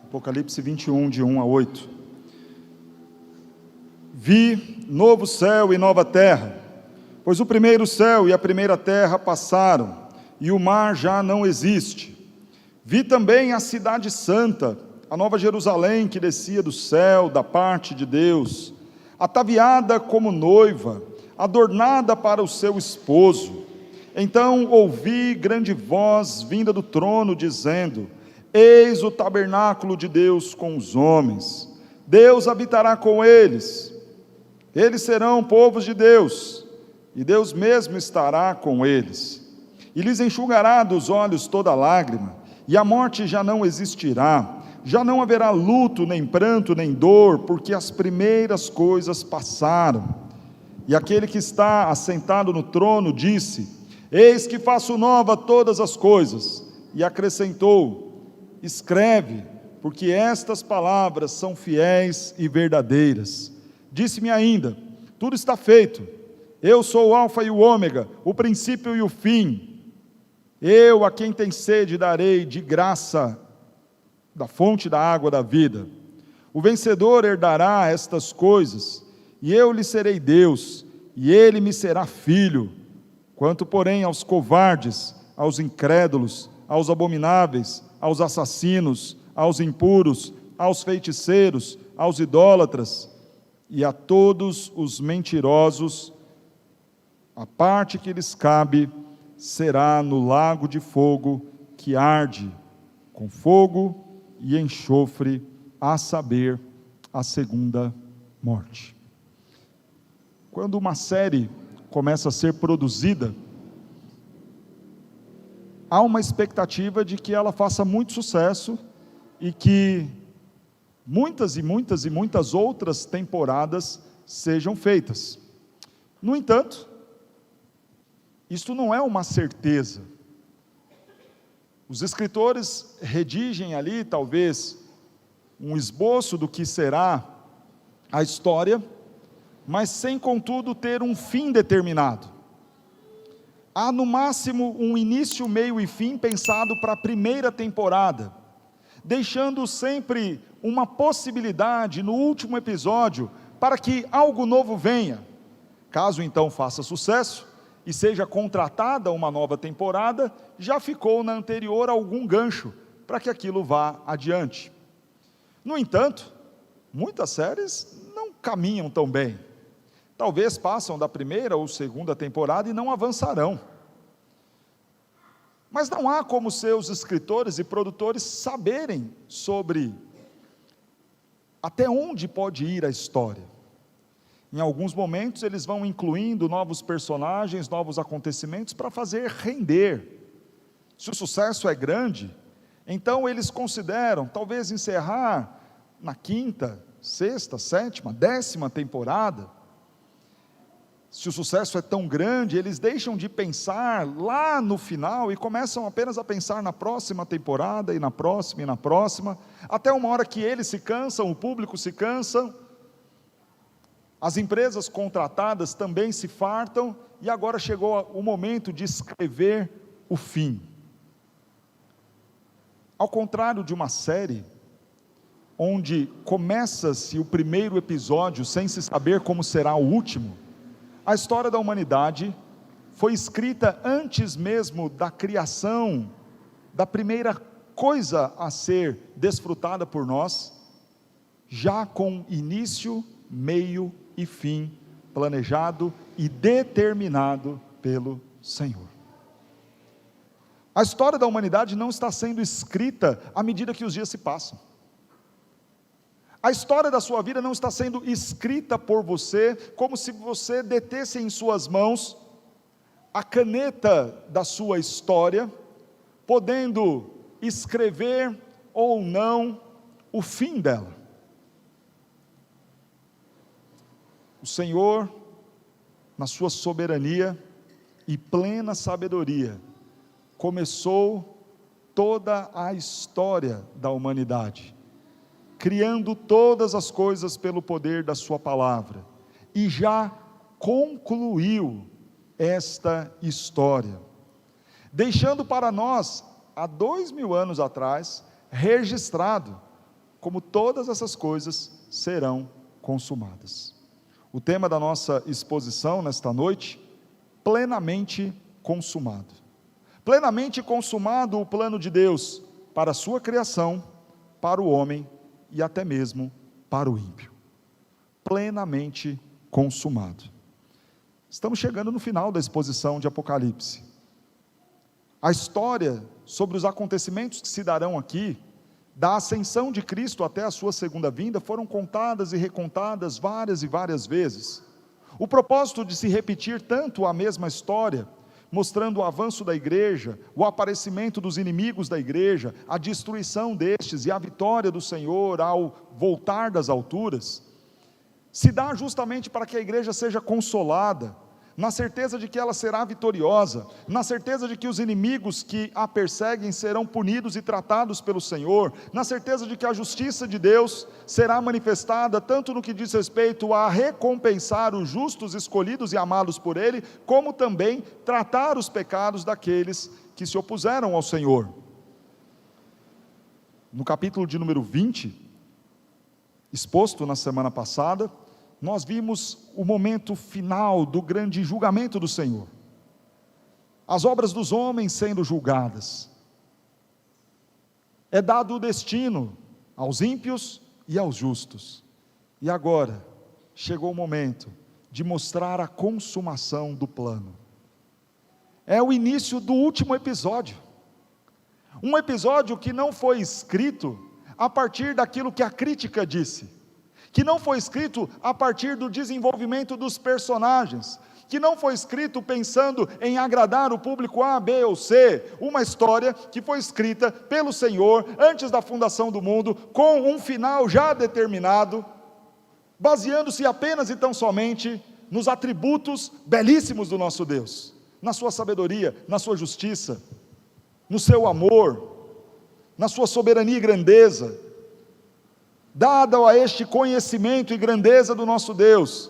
Apocalipse 21, de 1 a 8. Vi novo céu e nova terra, pois o primeiro céu e a primeira terra passaram, e o mar já não existe. Vi também a cidade santa, a nova Jerusalém, que descia do céu, da parte de Deus, ataviada como noiva, adornada para o seu esposo. Então ouvi grande voz vinda do trono, dizendo: Eis o tabernáculo de Deus com os homens. Deus habitará com eles. Eles serão povos de Deus, e Deus mesmo estará com eles. E lhes enxugará dos olhos toda lágrima, e a morte já não existirá. Já não haverá luto, nem pranto, nem dor, porque as primeiras coisas passaram. E aquele que está assentado no trono disse: Eis que faço nova todas as coisas. E acrescentou: Escreve, porque estas palavras são fiéis e verdadeiras. Disse-me ainda: Tudo está feito. Eu sou o alfa e o ômega, o princípio e o fim. Eu, a quem tem sede, darei de graça da fonte da água da vida. O vencedor herdará estas coisas, e eu lhe serei Deus, e ele me será filho. Quanto, porém, aos covardes, aos incrédulos, aos abomináveis, aos assassinos, aos impuros, aos feiticeiros, aos idólatras e a todos os mentirosos, a parte que lhes cabe será no lago de fogo que arde com fogo e enxofre, a saber, a segunda morte. Quando uma série começa a ser produzida, há uma expectativa de que ela faça muito sucesso e que muitas e muitas e muitas outras temporadas sejam feitas. No entanto, isto não é uma certeza. Os escritores redigem ali, talvez, um esboço do que será a história, mas sem, contudo, ter um fim determinado. Há, no máximo, um início, meio e fim pensado para a primeira temporada, deixando sempre uma possibilidade no último episódio para que algo novo venha. Caso então faça sucesso e seja contratada uma nova temporada, já ficou na anterior algum gancho para que aquilo vá adiante. No entanto, muitas séries não caminham tão bem. Talvez passam da primeira ou segunda temporada e não avançarão. Mas não há como seus escritores e produtores saberem sobre até onde pode ir a história. Em alguns momentos eles vão incluindo novos personagens, novos acontecimentos para fazer render. Se o sucesso é grande, então eles consideram talvez encerrar na quinta, sexta, sétima, 10ª temporada. Se o sucesso é tão grande, eles deixam de pensar lá no final e começam apenas a pensar na próxima temporada e na próxima, até uma hora que eles se cansam, o público se cansa, as empresas contratadas também se fartam, e agora chegou o momento de escrever o fim. Ao contrário de uma série, onde começa-se o primeiro episódio sem se saber como será o último, a história da humanidade foi escrita antes mesmo da criação, da primeira coisa a ser desfrutada por nós, já com início, meio e fim planejado e determinado pelo Senhor. A história da humanidade não está sendo escrita à medida que os dias se passam. A história da sua vida não está sendo escrita por você, como se você detesse em suas mãos a caneta da sua história, podendo escrever ou não o fim dela. O Senhor, na sua soberania e plena sabedoria, começou toda a história da humanidade, criando todas as coisas pelo poder da sua palavra, e já concluiu esta história, deixando para nós, há 2000 anos atrás, registrado como todas essas coisas serão consumadas. O tema da nossa exposição nesta noite: plenamente consumado. Plenamente consumado o plano de Deus para a sua criação, para o homem e até mesmo para o ímpio. Plenamente consumado. Estamos chegando no final da exposição de Apocalipse. A história sobre os acontecimentos que se darão aqui, da ascensão de Cristo até a sua segunda vinda, foram contadas e recontadas várias e várias vezes. O propósito de se repetir tanto a mesma história, mostrando o avanço da igreja, o aparecimento dos inimigos da igreja, a destruição destes e a vitória do Senhor ao voltar das alturas, se dá justamente para que a igreja seja consolada, na certeza de que ela será vitoriosa, na certeza de que os inimigos que a perseguem serão punidos e tratados pelo Senhor, na certeza de que a justiça de Deus será manifestada, tanto no que diz respeito a recompensar os justos escolhidos e amados por Ele, como também tratar os pecados daqueles que se opuseram ao Senhor. No capítulo de número 20, exposto na semana passada, nós vimos o momento final do grande julgamento do Senhor, as obras dos homens sendo julgadas, é dado o destino aos ímpios e aos justos, e agora chegou o momento de mostrar a consumação do plano. É o início do último episódio, um episódio que não foi escrito a partir daquilo que a crítica disse, que não foi escrito a partir do desenvolvimento dos personagens, que não foi escrito pensando em agradar o público A, B ou C, uma história que foi escrita pelo Senhor antes da fundação do mundo, com um final já determinado, baseando-se apenas e tão somente nos atributos belíssimos do nosso Deus, na sua sabedoria, na sua justiça, no seu amor, na sua soberania e grandeza. Dada a este conhecimento e grandeza do nosso Deus,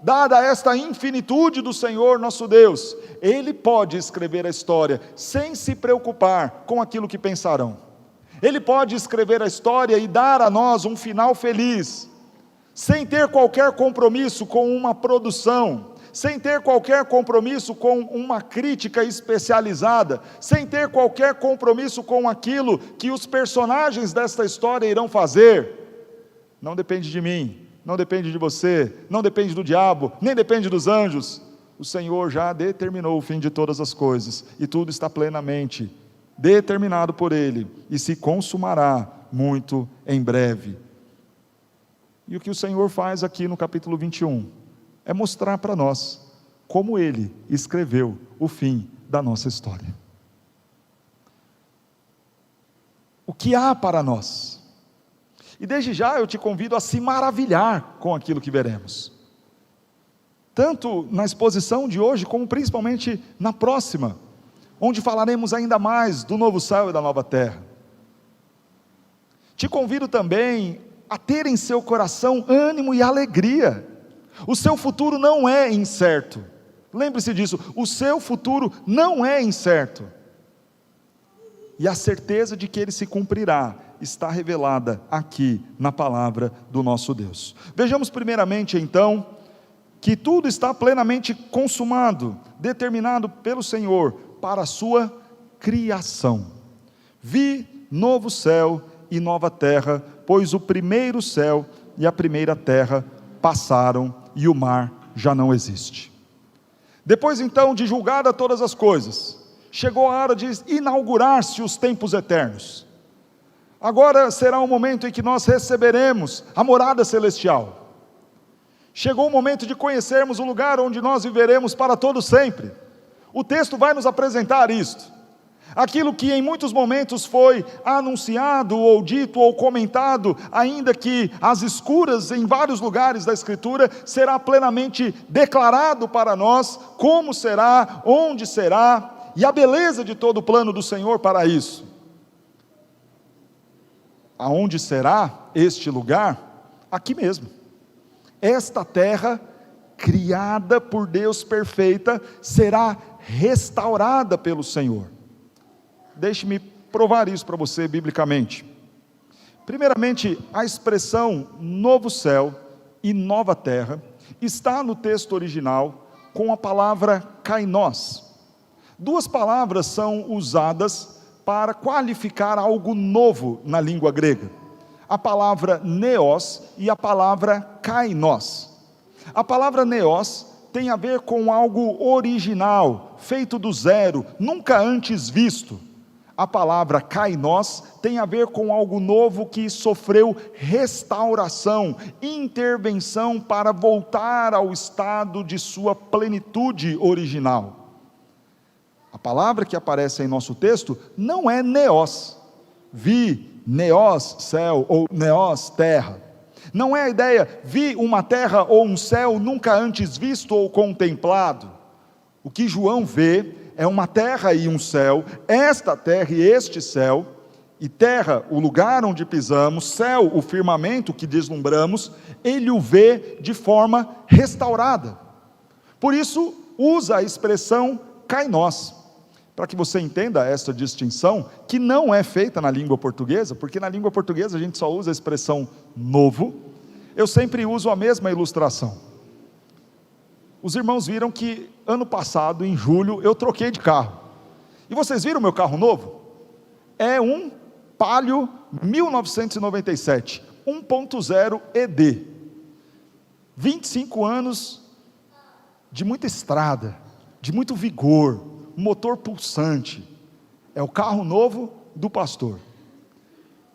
dada a esta infinitude do Senhor nosso Deus, Ele pode escrever a história sem se preocupar com aquilo que pensarão. Ele pode escrever a história e dar a nós um final feliz, sem ter qualquer compromisso com uma produção, sem ter qualquer compromisso com uma crítica especializada, sem ter qualquer compromisso com aquilo que os personagens desta história irão fazer. Não depende de mim, não depende de você, não depende do diabo, nem depende dos anjos. O Senhor já determinou o fim de todas as coisas, e tudo está plenamente determinado por Ele, e se consumará muito em breve. E o que o Senhor faz aqui no capítulo 21, é mostrar para nós, como Ele escreveu o fim da nossa história. O que há para nós? E desde já eu te convido a se maravilhar com aquilo que veremos, tanto na exposição de hoje, como principalmente na próxima, onde falaremos ainda mais do novo céu e da nova terra. Te convido também a ter em seu coração ânimo e alegria. O seu futuro não é incerto, lembre-se disso, o seu futuro não é incerto, e a certeza de que ele se cumprirá está revelada aqui na palavra do nosso Deus. Vejamos primeiramente então, que tudo está plenamente consumado, determinado pelo Senhor, para a sua criação. Vi novo céu e nova terra, pois o primeiro céu e a primeira terra passaram, e o mar já não existe. Depois então de julgada todas as coisas, chegou a hora de inaugurar-se os tempos eternos. Agora será o momento em que nós receberemos a morada celestial. Chegou o momento de conhecermos o lugar onde nós viveremos para todo sempre. O texto vai nos apresentar isto. Aquilo que em muitos momentos foi anunciado, ou dito, ou comentado, ainda que às escuras em vários lugares da Escritura, será plenamente declarado para nós como será, onde será, e a beleza de todo o plano do Senhor para isso. Aonde será este lugar? Aqui mesmo. Esta terra, criada por Deus perfeita, será restaurada pelo Senhor. Deixe-me provar isso para você biblicamente. Primeiramente, a expressão novo céu e nova terra está no texto original com a palavra kainos. Duas palavras são usadas para qualificar algo novo na língua grega: a palavra neos e a palavra kainos. A palavra neos tem a ver com algo original, feito do zero, nunca antes visto. A palavra kainos tem a ver com algo novo que sofreu restauração, intervenção para voltar ao estado de sua plenitude original. A palavra que aparece em nosso texto não é neos, neos céu ou neos terra. Não é a ideia, vi uma terra ou um céu nunca antes visto ou contemplado. O que João vê é uma terra e um céu, esta terra e este céu, e terra, o lugar onde pisamos, céu, o firmamento que deslumbramos, ele o vê de forma restaurada. Por isso, usa a expressão kainos, para que você entenda esta distinção, que não é feita na língua portuguesa, porque na língua portuguesa a gente só usa a expressão novo. Eu sempre uso a mesma ilustração. Os irmãos viram que ano passado, em julho, eu troquei de carro. E vocês viram meu carro novo? É um Palio 1997, 1.0 ED. 25 anos de muita estrada, de muito vigor, motor pulsante. É o carro novo do pastor.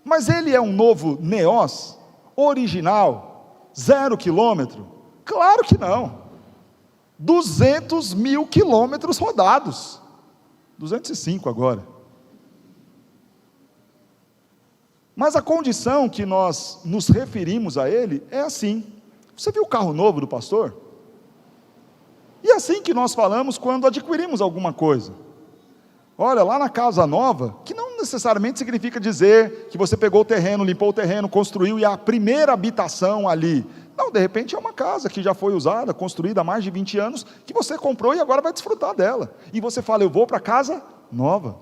Mas ele é um novo neos, original, 0 quilômetro? Claro que não. 200 mil quilômetros rodados, 205 agora. Mas a condição que nós nos referimos a ele é assim: você viu o carro novo do pastor? E é assim que nós falamos quando adquirimos alguma coisa. Olha, lá na casa nova, que não necessariamente significa dizer que você pegou o terreno, limpou o terreno, construiu e é a primeira habitação ali. Não, de repente é uma casa que já foi usada, construída há mais de 20 anos, que você comprou e agora vai desfrutar dela. E você fala, eu vou para a casa nova.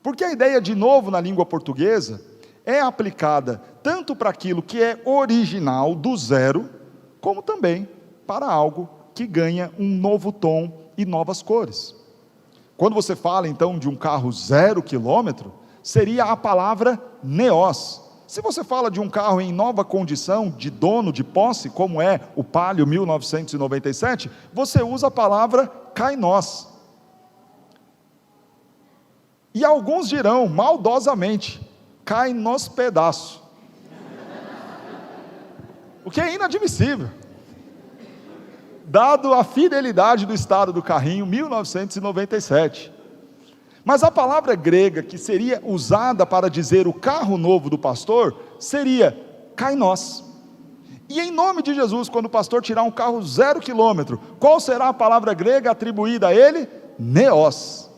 Porque a ideia de novo na língua portuguesa é aplicada tanto para aquilo que é original, do zero, como também para algo que ganha um novo tom e novas cores. Quando você fala então de um carro 0 quilômetro, seria a palavra neos. Se você fala de um carro em nova condição, de dono, de posse, como é o Palio 1997, você usa a palavra kainos. E alguns dirão, maldosamente, cai nos pedaços. O que é inadmissível, dado a fidelidade do estado do carrinho 1997. Mas a palavra grega que seria usada para dizer o carro novo do pastor, seria kainos. E em nome de Jesus, quando o pastor tirar um carro 0 quilômetro, qual será a palavra grega atribuída a ele? Neos.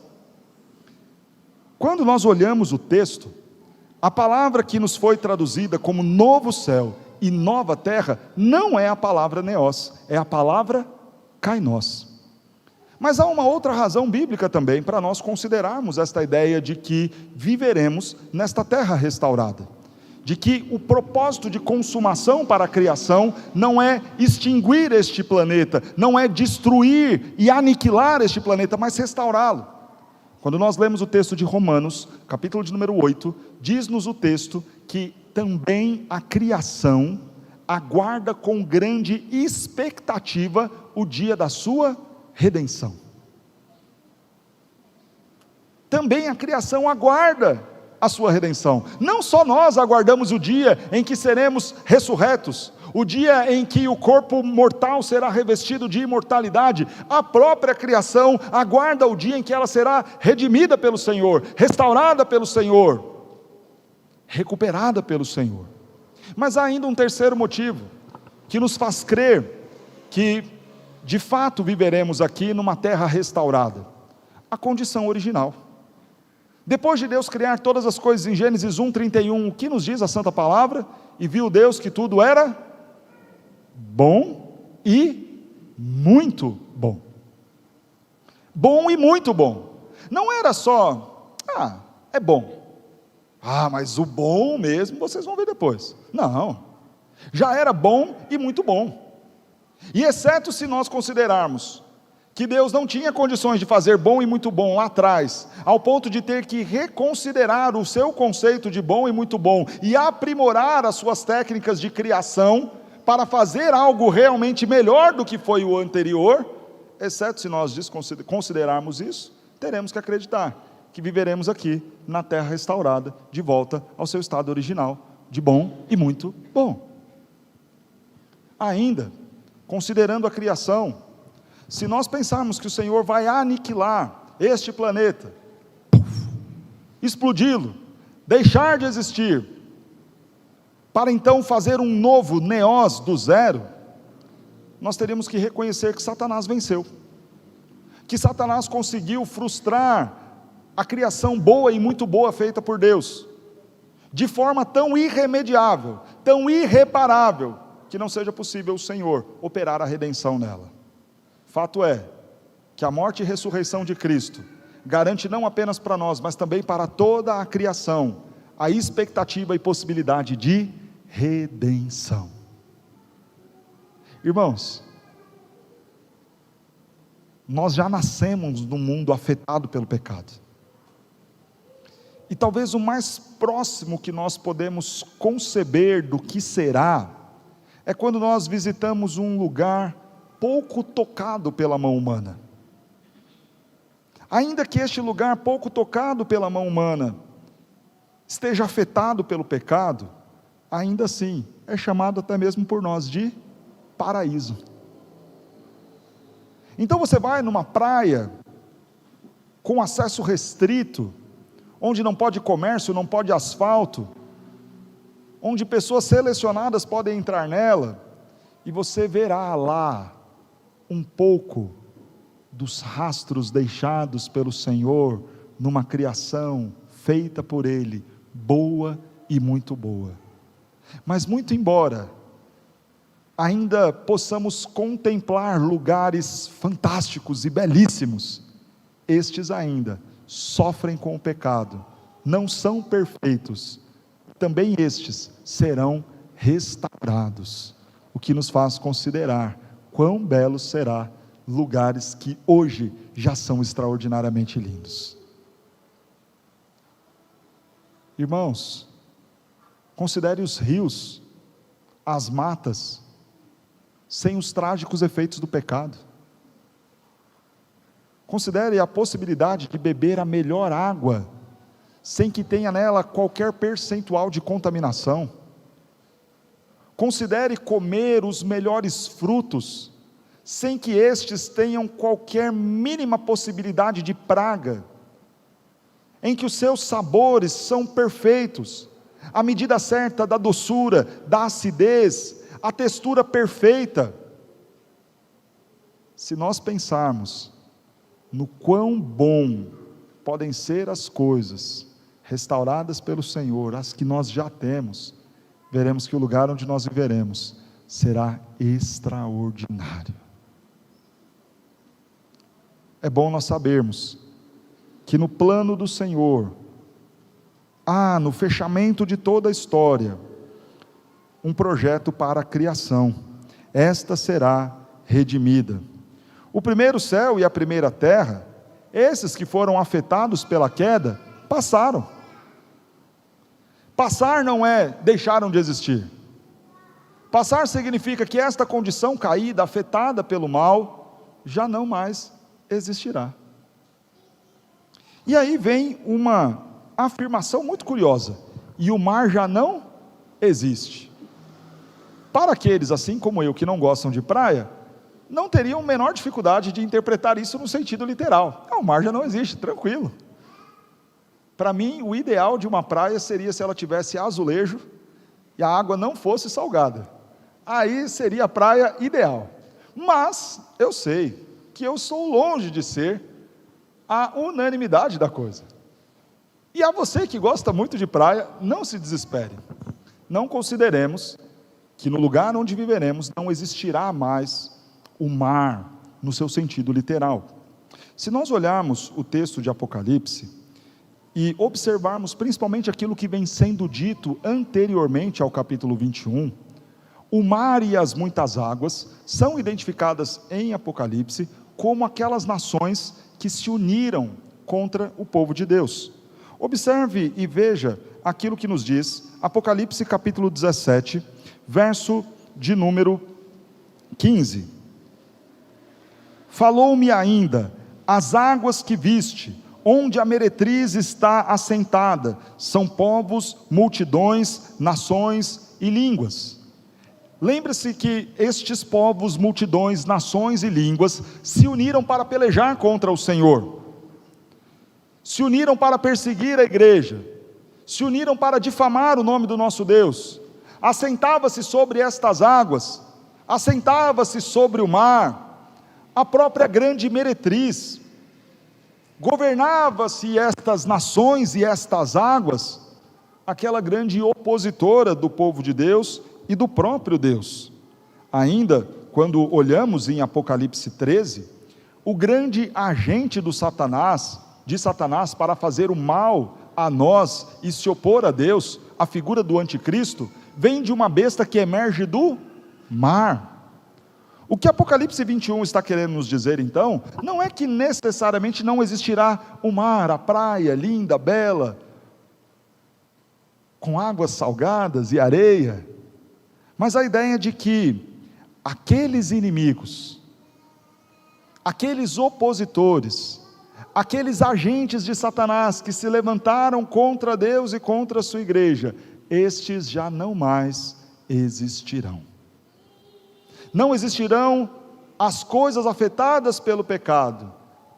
Quando nós olhamos o texto, a palavra que nos foi traduzida como novo céu e nova terra, não é a palavra neos, é a palavra kainos. Mas há uma outra razão bíblica também para nós considerarmos esta ideia de que viveremos nesta terra restaurada, de que o propósito de consumação para a criação não é extinguir este planeta, não é destruir e aniquilar este planeta, mas restaurá-lo. Quando nós lemos o texto de Romanos, capítulo de número 8, diz-nos o texto que também a criação aguarda com grande expectativa o dia da sua redenção. Também a criação aguarda a sua redenção. Não só nós aguardamos o dia em que seremos ressurretos, o dia em que o corpo mortal será revestido de imortalidade. A própria criação aguarda o dia em que ela será redimida pelo Senhor, restaurada pelo Senhor, recuperada pelo Senhor. Mas há ainda um terceiro motivo que nos faz crer que de fato viveremos aqui numa terra restaurada: a condição original. Depois de Deus criar todas as coisas em Gênesis 1:31, o que nos diz a Santa Palavra? E viu Deus que tudo era bom e muito bom. Bom e muito bom. Não era só, é bom. Ah, mas o bom mesmo vocês vão ver depois. Não, já era bom e muito bom. E exceto se nós considerarmos que Deus não tinha condições de fazer bom e muito bom lá atrás, ao ponto de ter que reconsiderar o seu conceito de bom e muito bom, e aprimorar as suas técnicas de criação, para fazer algo realmente melhor do que foi o anterior, exceto se nós considerarmos isso, teremos que acreditar que viveremos aqui na terra restaurada, de volta ao seu estado original, de bom e muito bom. Ainda, considerando a criação, se nós pensarmos que o Senhor vai aniquilar este planeta, explodi-lo, deixar de existir, para então fazer um novo neós do zero, nós teríamos que reconhecer que Satanás venceu, que Satanás conseguiu frustrar a criação boa e muito boa feita por Deus, de forma tão irremediável, tão irreparável, que não seja possível o Senhor operar a redenção nela. Fato é, que a morte e ressurreição de Cristo, garante não apenas para nós, mas também para toda a criação, a expectativa e possibilidade de redenção. Irmãos, nós já nascemos num mundo afetado pelo pecado, e talvez o mais próximo que nós podemos conceber do que será, é quando nós visitamos um lugar pouco tocado pela mão humana. Ainda que este lugar pouco tocado pela mão humana, esteja afetado pelo pecado, ainda assim, é chamado até mesmo por nós de paraíso. Então você vai numa praia, com acesso restrito, onde não pode comércio, não pode asfalto, onde pessoas selecionadas podem entrar nela, e você verá lá, um pouco, dos rastros deixados pelo Senhor, numa criação, feita por Ele, boa e muito boa. Mas muito embora, ainda possamos contemplar lugares fantásticos e belíssimos, estes ainda sofrem com o pecado, não são perfeitos, também estes serão restaurados, o que nos faz considerar quão belos será lugares que hoje já são extraordinariamente lindos. Irmãos, considere os rios, as matas, sem os trágicos efeitos do pecado. Considere a possibilidade de beber a melhor água, sem que tenha nela qualquer percentual de contaminação. Considere comer os melhores frutos, sem que estes tenham qualquer mínima possibilidade de praga, em que os seus sabores são perfeitos, a medida certa da doçura, da acidez, a textura perfeita. Se nós pensarmos no quão bom podem ser as coisas restauradas pelo Senhor, as que nós já temos, veremos que o lugar onde nós viveremos será extraordinário. É bom nós sabermos que no plano do Senhor, no fechamento de toda a história, um projeto para a criação. Esta será redimida. O primeiro céu e a primeira terra, esses que foram afetados pela queda, passaram. Passar não é deixaram de existir. Passar significa que esta condição caída, afetada pelo mal, já não mais existirá. E aí vem uma afirmação muito curiosa: e o mar já não existe. Para aqueles assim como eu, que não gostam de praia, não teriam a menor dificuldade de interpretar isso no sentido literal. O mar já não existe, tranquilo. Para mim, o ideal de uma praia seria se ela tivesse azulejo e a água não fosse salgada. Aí seria a praia ideal. Mas eu sei que eu sou longe de ser a unanimidade da coisa. E a você que gosta muito de praia, não se desespere. Não consideremos que no lugar onde viveremos não existirá mais o mar no seu sentido literal. Se nós olharmos o texto de Apocalipse, e observarmos principalmente aquilo que vem sendo dito anteriormente ao capítulo 21, o mar e as muitas águas são identificadas em Apocalipse como aquelas nações que se uniram contra o povo de Deus. Observe e veja aquilo que nos diz Apocalipse capítulo 17, verso de número 15. Falou-me ainda: as águas que viste, onde a meretriz está assentada, são povos, multidões, nações e línguas. Lembre-se que estes povos, multidões, nações e línguas se uniram para pelejar contra o Senhor, se uniram para perseguir a igreja, se uniram para difamar o nome do nosso Deus. Assentava-se sobre estas águas, assentava-se sobre o mar, a própria grande meretriz. Governava-se estas nações e estas águas, aquela grande opositora do povo de Deus e do próprio Deus. Ainda, quando olhamos em Apocalipse 13, o grande agente de Satanás para fazer o mal a nós e se opor a Deus, a figura do anticristo, vem de uma besta que emerge do mar. O que Apocalipse 21 está querendo nos dizer então, não é que necessariamente não existirá o mar, a praia linda, bela, com águas salgadas e areia, mas a ideia de que aqueles inimigos, aqueles opositores, aqueles agentes de Satanás que se levantaram contra Deus e contra a sua igreja, estes já não mais existirão. Não existirão as coisas afetadas pelo pecado,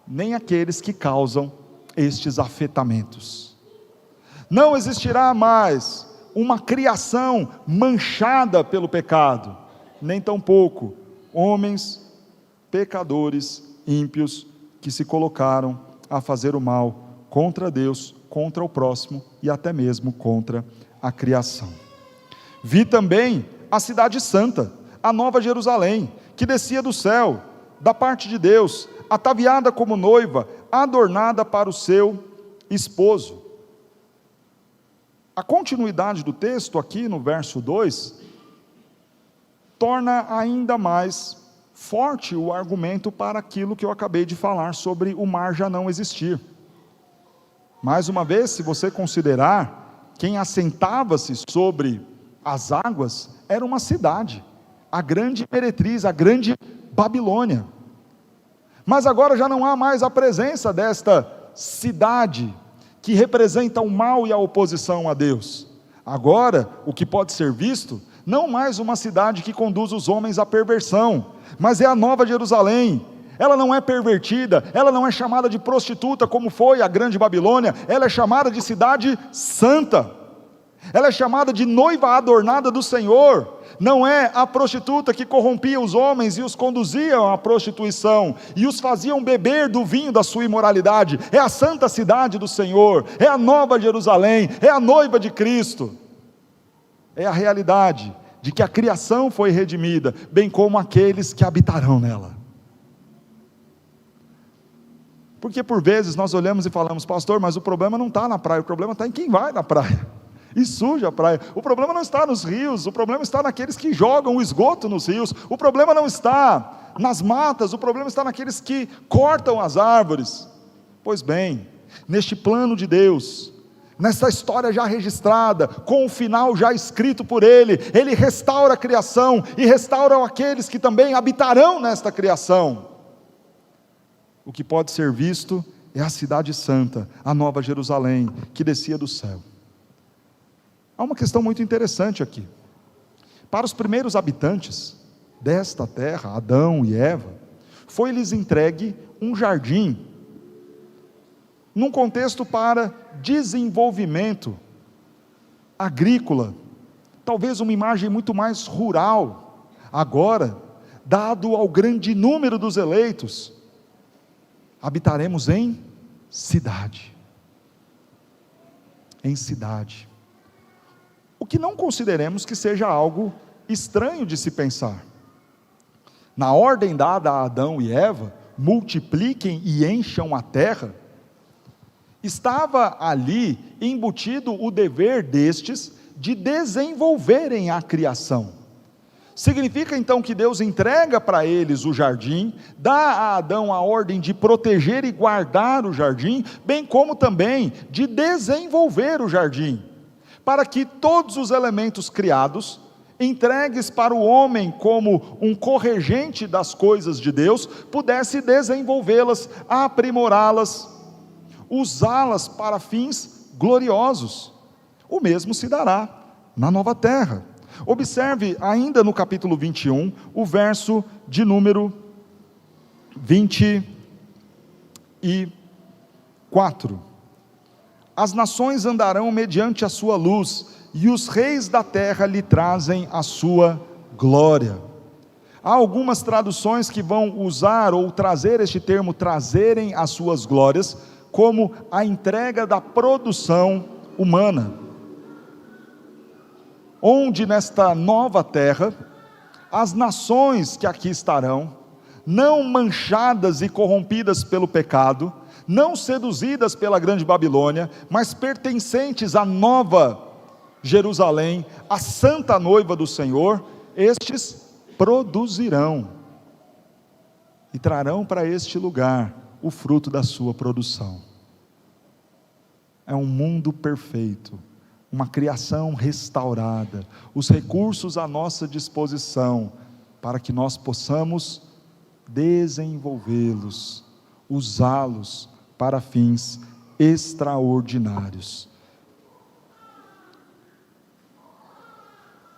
nem aqueles que causam estes afetamentos. Não existirá mais uma criação manchada pelo pecado, nem tampouco homens pecadores, ímpios, que se colocaram a fazer o mal contra Deus, contra o próximo e até mesmo contra a criação. Vi também a cidade santa, a nova Jerusalém, que descia do céu, da parte de Deus, ataviada como noiva, adornada para o seu esposo. A continuidade do texto aqui no verso 2, torna ainda mais forte o argumento para aquilo que eu acabei de falar sobre o mar já não existir. Mais uma vez, se você considerar, quem assentava-se sobre as águas era uma cidade, a grande meretriz, a grande Babilônia. Mas agora já não há mais a presença desta cidade que representa o mal e a oposição a Deus. Agora, o que pode ser visto, não mais uma cidade que conduz os homens à perversão, mas é a nova Jerusalém. Ela não é pervertida, ela não é chamada de prostituta como foi a grande Babilônia, ela é chamada de cidade santa, ela é chamada de noiva adornada do Senhor. Não é a prostituta que corrompia os homens e os conduzia à prostituição, e os faziam beber do vinho da sua imoralidade. É a santa cidade do Senhor, é a nova Jerusalém, é a noiva de Cristo. É a realidade de que a criação foi redimida, bem como aqueles que habitarão nela. Porque por vezes nós olhamos e falamos: pastor, mas o problema não está na praia, o problema está em quem vai na praia e suja a praia. O problema não está nos rios, o problema está naqueles que jogam o esgoto nos rios, o problema não está nas matas, o problema está naqueles que cortam as árvores. Pois bem, neste plano de Deus, nessa história já registrada, com o final já escrito por Ele, Ele restaura a criação, e restaura aqueles que também habitarão nesta criação. O que pode ser visto é a cidade santa, a nova Jerusalém, que descia do céu. Há uma questão muito interessante aqui. Para os primeiros habitantes desta terra, Adão e Eva, foi-lhes entregue um jardim, num contexto para desenvolvimento agrícola, talvez uma imagem muito mais rural. Agora, dado ao grande número dos eleitos, habitaremos em cidade. Em cidade. O que não consideremos que seja algo estranho de se pensar. Na ordem dada a Adão e Eva, multipliquem e encham a terra, Estava ali embutido o dever destes de desenvolverem a criação. Significa então que Deus entrega para eles o jardim, dá a Adão a ordem de proteger e guardar o jardim, bem como também de desenvolver o jardim, para que todos os elementos criados, entregues para o homem como um corregente das coisas de Deus, pudesse desenvolvê-las, aprimorá-las, usá-las para fins gloriosos. O mesmo se dará na nova terra. Observe ainda no capítulo 21, o verso de número 24. As nações andarão mediante a sua luz, e os reis da terra lhe trazem a sua glória. Há algumas traduções que vão usar ou trazer este termo, trazerem as suas glórias, como a entrega da produção humana, onde nesta nova terra, as nações que aqui estarão, não manchadas e corrompidas pelo pecado, não seduzidas pela grande Babilônia, mas pertencentes à nova Jerusalém, a santa noiva do Senhor, estes produzirão, e trarão para este lugar o fruto da sua produção. É um mundo perfeito, uma criação restaurada, os recursos à nossa disposição, para que nós possamos desenvolvê-los, usá-los para fins extraordinários.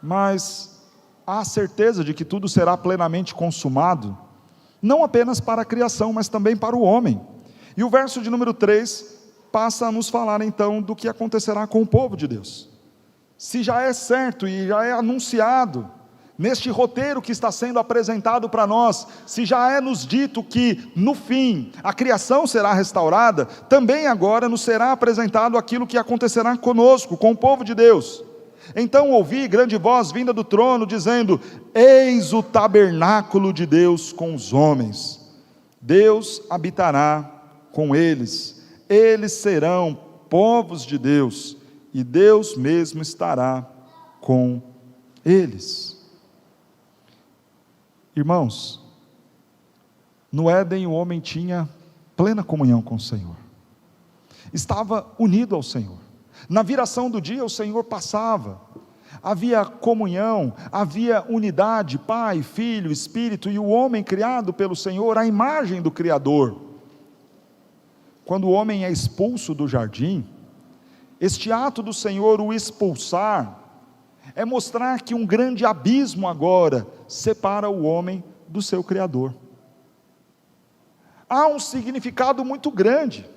Mas há certeza de que tudo será plenamente consumado, não apenas para a criação, mas também para o homem. E o verso de número 3 passa a nos falar então do que acontecerá com o povo de Deus. Se já é certo e já é anunciado neste roteiro que está sendo apresentado para nós, se já é nos dito que no fim a criação será restaurada, também agora nos será apresentado aquilo que acontecerá conosco, com o povo de Deus. Então ouvi grande voz vinda do trono dizendo: eis o tabernáculo de Deus com os homens, Deus habitará com eles, eles serão povos de Deus, e Deus mesmo estará com eles. Irmãos, no Éden o homem tinha plena comunhão com o Senhor, estava unido ao Senhor. Na viração do dia o Senhor passava, havia comunhão, havia unidade, Pai, Filho, Espírito, e o homem criado pelo Senhor, a imagem do Criador. Quando o homem é expulso do jardim, este ato do Senhor o expulsar, é mostrar que um grande abismo agora separa o homem do seu Criador. Há um significado muito grande.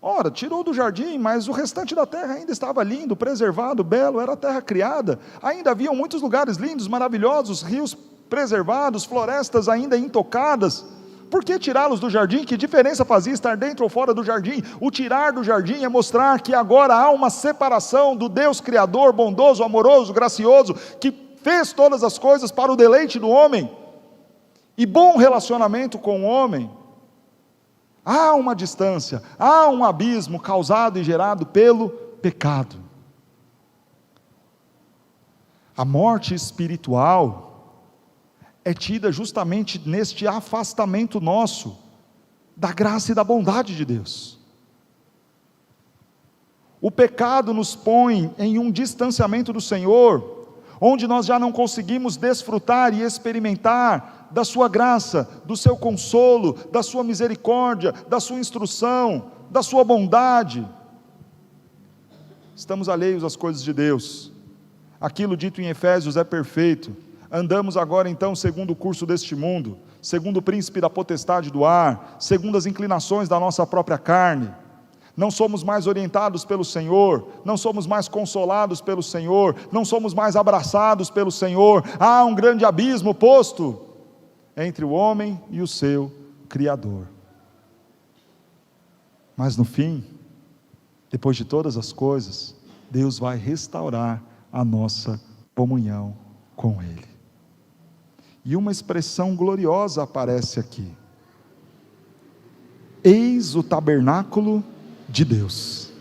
Ora, tirou do jardim, mas o restante da terra ainda estava lindo, preservado, belo, era a terra criada, ainda haviam muitos lugares lindos, maravilhosos, rios preservados, florestas ainda intocadas. Por que tirá-los do jardim? Que diferença fazia estar dentro ou fora do jardim? O tirar do jardim é mostrar que agora há uma separação do Deus Criador, bondoso, amoroso, gracioso, que fez todas as coisas para o deleite do homem, e bom relacionamento com o homem. Há uma distância, há um abismo causado e gerado pelo pecado. A morte espiritual é tida justamente neste afastamento nosso da graça e da bondade de Deus. O pecado nos põe em um distanciamento do Senhor, onde nós já não conseguimos desfrutar e experimentar da sua graça, do seu consolo, da sua misericórdia, da sua instrução, da sua bondade. Estamos alheios às coisas de Deus. Aquilo dito em Efésios é perfeito. Andamos agora então segundo o curso deste mundo, segundo o príncipe da potestade do ar, segundo as inclinações da nossa própria carne. Não somos mais orientados pelo Senhor, não somos mais consolados pelo Senhor, não somos mais abraçados pelo Senhor. Há um grande abismo posto entre o homem e o seu Criador. Mas no fim, depois de todas as coisas, Deus vai restaurar a nossa comunhão com Ele. E uma expressão gloriosa aparece aqui: eis o tabernáculo de Deus.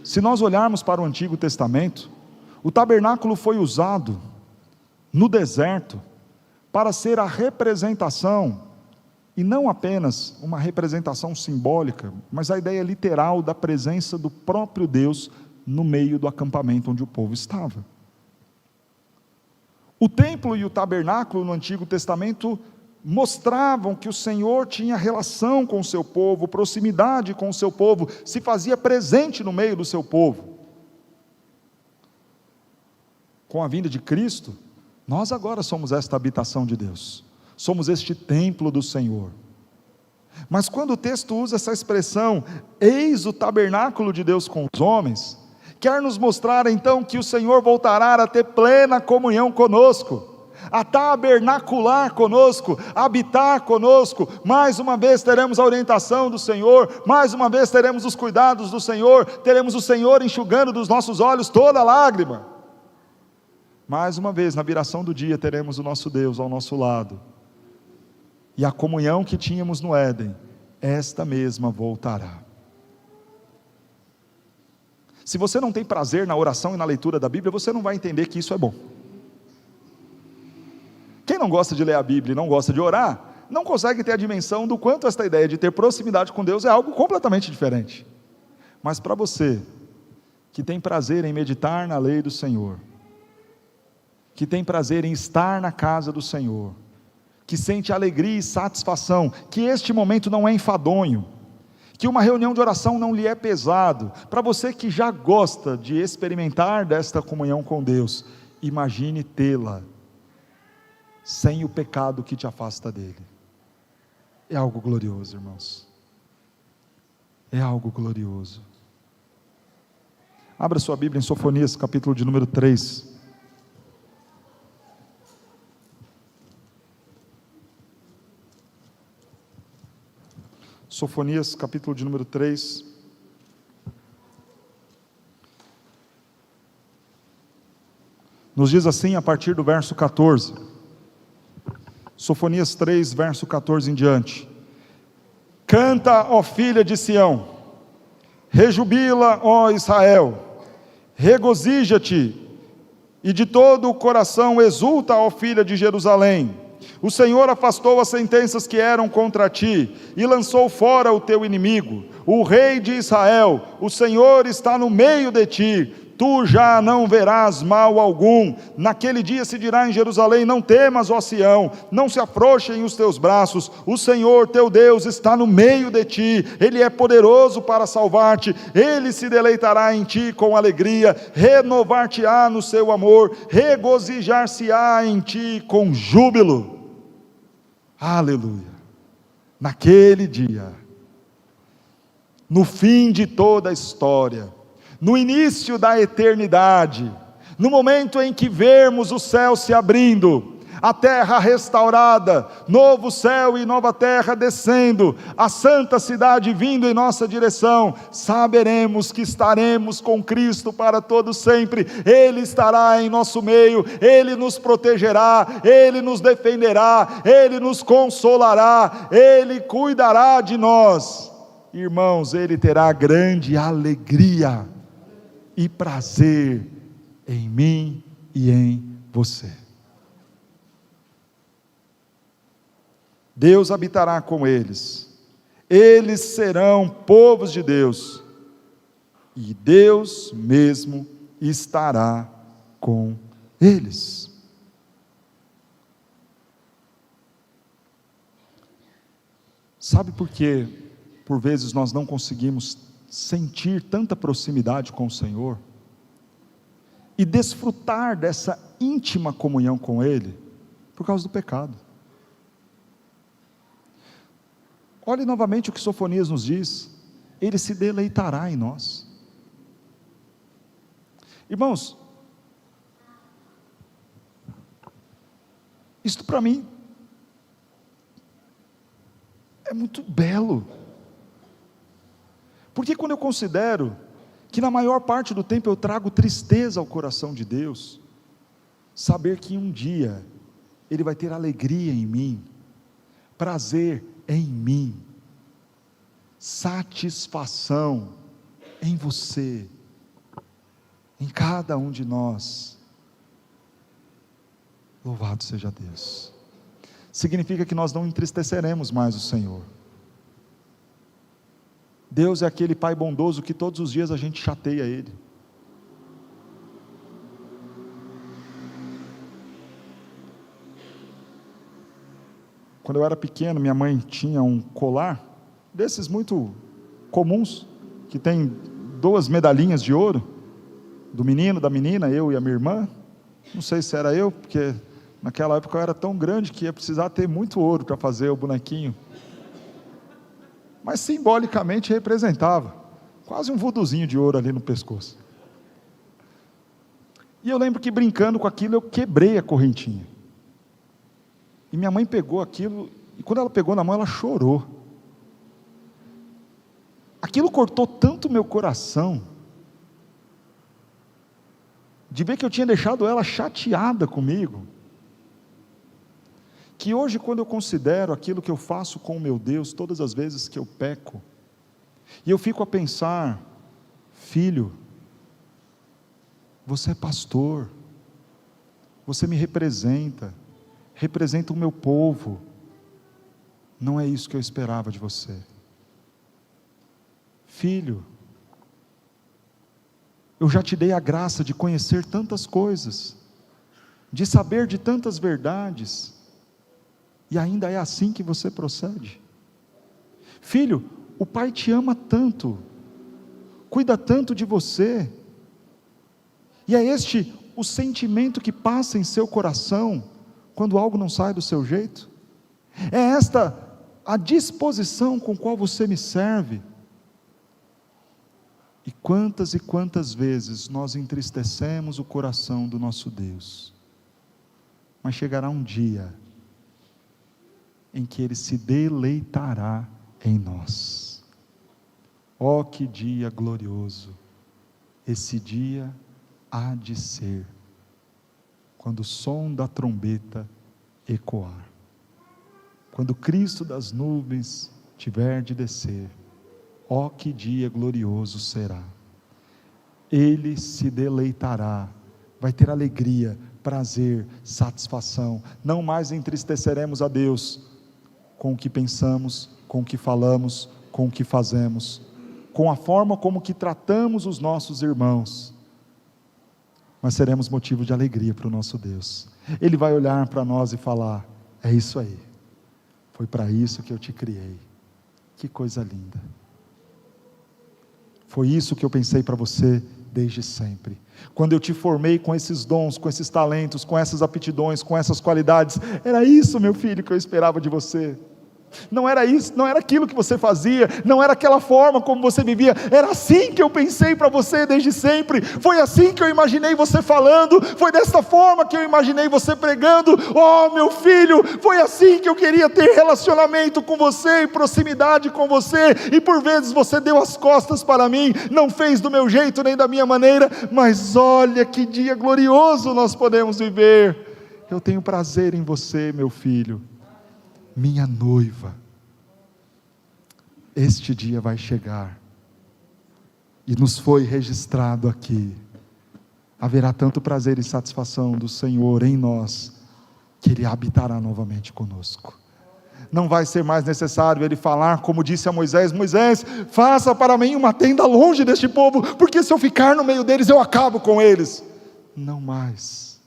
Se nós olharmos para o Antigo Testamento, o tabernáculo foi usado no deserto para ser a representação, e não apenas uma representação simbólica, mas a ideia literal da presença do próprio Deus no meio do acampamento onde o povo estava. O templo e o tabernáculo no Antigo Testamento mostravam que o Senhor tinha relação com o seu povo, proximidade com o seu povo, se fazia presente no meio do seu povo. Com a vinda de Cristo, nós agora somos esta habitação de Deus, somos este templo do Senhor. Mas quando o texto usa essa expressão, eis o tabernáculo de Deus com os homens, quer nos mostrar então que o Senhor voltará a ter plena comunhão conosco, a tabernacular conosco, a habitar conosco. Mais uma vez teremos a orientação do Senhor, mais uma vez teremos os cuidados do Senhor, teremos o Senhor enxugando dos nossos olhos toda lágrima. Mais uma vez, na viração do dia, teremos o nosso Deus ao nosso lado, e a comunhão que tínhamos no Éden, esta mesma voltará. Se você não tem prazer na oração e na leitura da Bíblia, você não vai entender que isso é bom. Quem não gosta de ler a Bíblia e não gosta de orar, não consegue ter a dimensão do quanto esta ideia de ter proximidade com Deus é algo completamente diferente. Mas para você, que tem prazer em meditar na lei do Senhor, que tem prazer em estar na casa do Senhor, que sente alegria e satisfação, que este momento não é enfadonho, que uma reunião de oração não lhe é pesado, para você que já gosta de experimentar desta comunhão com Deus, imagine tê-la sem o pecado que te afasta dele. É algo glorioso, irmãos, é algo glorioso. Abra sua Bíblia em Sofonias, capítulo de número 3. Sofonias, capítulo de número 3. Nos diz assim a partir do verso 14. Sofonias 3, verso 14 em diante. Canta, ó filha de Sião, rejubila, ó Israel, regozija-te, e de todo o coração exulta, ó filha de Jerusalém. O Senhor afastou as sentenças que eram contra ti, e lançou fora o teu inimigo, o rei de Israel. O Senhor está no meio de ti, tu já não verás mal algum. Naquele dia se dirá em Jerusalém: não temas, ó Sião, não se afrouxem os teus braços, o Senhor teu Deus está no meio de ti, Ele é poderoso para salvar-te, Ele se deleitará em ti com alegria, renovar-te-á no seu amor, regozijar-se-á em ti com júbilo. Aleluia. Naquele dia, no fim de toda a história, no início da eternidade, no momento em que vermos o céu se abrindo, a terra restaurada, novo céu e nova terra descendo, a santa cidade vindo em nossa direção, saberemos que estaremos com Cristo para todo sempre. Ele estará em nosso meio, Ele nos protegerá, Ele nos defenderá, Ele nos consolará, Ele cuidará de nós. Irmãos, Ele terá grande alegria e prazer em mim e em você. Deus habitará com eles, eles serão povos de Deus, e Deus mesmo estará com eles. Sabe por que, por vezes, nós não conseguimos sentir tanta proximidade com o Senhor, e desfrutar dessa íntima comunhão com Ele? Por causa do pecado. Olhe novamente o que Sofonias nos diz: Ele se deleitará em nós. Irmãos, isto para mim é muito belo, porque quando eu considero que na maior parte do tempo eu trago tristeza ao coração de Deus, saber que um dia Ele vai ter alegria em mim, prazer em mim, satisfação em você, em cada um de nós. Louvado seja Deus. Significa que nós não entristeceremos mais o Senhor. Deus é aquele Pai bondoso que todos os dias a gente chateia Ele. Quando eu era pequeno, minha mãe tinha um colar, desses muito comuns, que tem 2 medalhinhas de ouro, do menino, da menina, eu e a minha irmã. Não sei se era eu, porque naquela época eu era tão grande que ia precisar ter muito ouro para fazer o bonequinho. Mas simbolicamente representava, quase um vuduzinho de ouro ali no pescoço. E eu lembro que brincando com aquilo, eu quebrei a correntinha. E minha mãe pegou aquilo, e quando ela pegou na mão, ela chorou. Aquilo cortou tanto meu coração, de ver que eu tinha deixado ela chateada comigo, que hoje, quando eu considero aquilo que eu faço com o meu Deus, todas as vezes que eu peco, e eu fico a pensar: filho, você é pastor, você me representa o meu povo, não é isso que eu esperava de você. Filho, eu já te dei a graça de conhecer tantas coisas, de saber de tantas verdades, e ainda é assim que você procede. Filho, o Pai te ama tanto, cuida tanto de você, e é este o sentimento que passa em seu coração, quando algo não sai do seu jeito? É esta a disposição com qual você me serve? E quantas vezes nós entristecemos o coração do nosso Deus, mas chegará um dia em que Ele se deleitará em nós. Oh, que dia glorioso! Esse dia há de ser, quando o som da trombeta ecoar, quando Cristo das nuvens tiver de descer. Oh, que dia glorioso será! Ele se deleitará, vai ter alegria, prazer, satisfação. Não mais entristeceremos a Deus com o que pensamos, com o que falamos, com o que fazemos, com a forma como que tratamos os nossos irmãos, mas seremos motivo de alegria para o nosso Deus. Ele vai olhar para nós e falar: é isso aí, foi para isso que eu te criei. Que coisa linda! Foi isso que eu pensei para você desde sempre. Quando eu te formei com esses dons, com esses talentos, com essas aptidões, com essas qualidades, era isso, meu filho, que eu esperava de você. Não era isso, não era aquilo que você fazia, não era aquela forma como você vivia, era assim que eu pensei para você desde sempre, foi assim que eu imaginei você falando, foi desta forma que eu imaginei você pregando. Oh, meu filho, foi assim que eu queria ter relacionamento com você e proximidade com você, e por vezes você deu as costas para mim, não fez do meu jeito nem da minha maneira, mas olha que dia glorioso nós podemos viver. Eu tenho prazer em você, meu filho, minha noiva. Este dia vai chegar, e nos foi registrado aqui. Haverá tanto prazer e satisfação do Senhor em nós, que Ele habitará novamente conosco. Não vai ser mais necessário Ele falar, como disse a Moisés: Moisés, faça para mim uma tenda longe deste povo, porque se eu ficar no meio deles, eu acabo com eles. Não mais.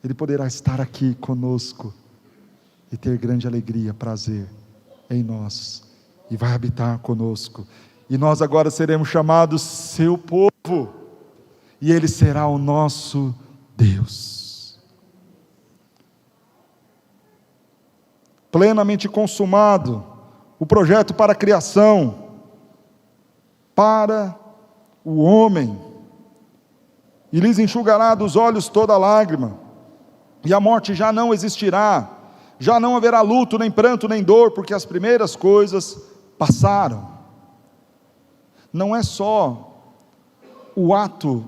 Ele poderá estar aqui conosco, e ter grande alegria, prazer em nós, e vai habitar conosco, e nós agora seremos chamados seu povo, e Ele será o nosso Deus. Plenamente consumado o projeto para a criação, para o homem, e lhes enxugará dos olhos toda lágrima, e a morte já não existirá, já não haverá luto, nem pranto, nem dor, porque as primeiras coisas passaram. Não é só o ato